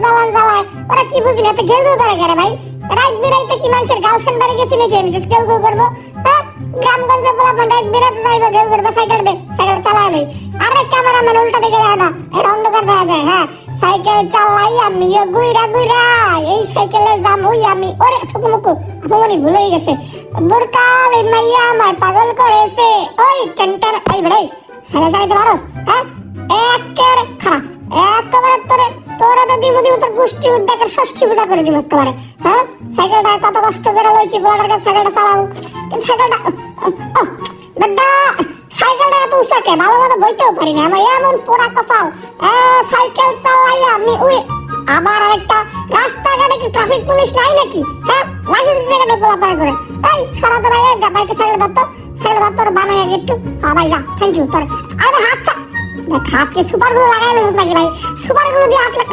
জ্বালান জ্বালায় ওরা কি বুঝি না, তো ঘেউ ঘেউ করে গেলে ভাই রাত বিরাইতে কি মানুষের গার্লফ্রেন্ড বাড়ি গেছি নাকি আমি ঘেউ ঘেউ করবো? হ্যাঁ, গ্রামগঞ্জে পোলাপান রাত বিরাতে যাইবো ঘেউ করবো, সাইকেল চালায় নেই। আরে ক্যামেরাম্যান উল্টা দিকে যায় না, এটা অন্ধকার দেখা যায়। হ্যাঁ, সাইকেল চালাই আমি গুইরা গুইরা, এই সাইকেলে যাম ওই আমি। ওরে ফুকুমুকু আপনি ভুলেই গেছে, বুরকাল মাইয়া আমায় পাগল করেছে। ওই টেন্টার ওই বেড়াই সাইকেল চালাইতে পারোস? হ্যাঁ, একের খারাপ একেবারে তোরা তো দিমু তোর গোষ্ঠী উদ্যোগের ষষ্ঠী পূজা করে দিব একেবারে। হ্যাঁ, সাইকেলটা কত কষ্ট করে লইছি, পোলাটার কাছে সাইকেলটা চালাবো, কিন্তু সাইকেলটা বেটা সাইকেলটা এত উঁচাকে ভালো মতো বইতেও পারি না, আমার এমন পোড়া কপাল। সাইকেল চালাই আমি ওই আবার আরেকটা রাস্তাঘাটে কি ট্রাফিক পুলিশ নাই নাকি? হ্যাঁ, লাইসেন্স জায়গাটা পোলা পার করে। এই সরাতে ভাই বাইকে সাইকেল ধরতো, সাইকেল ধরতো বানাই আগে একটু। হ্যাঁ ভাই যা, থ্যাংক ইউ। তোর আরে হাত কি সুপার গুলো লাগাইলে নাকি ভাই? সুপার গুলো দিয়ে হাত ভাই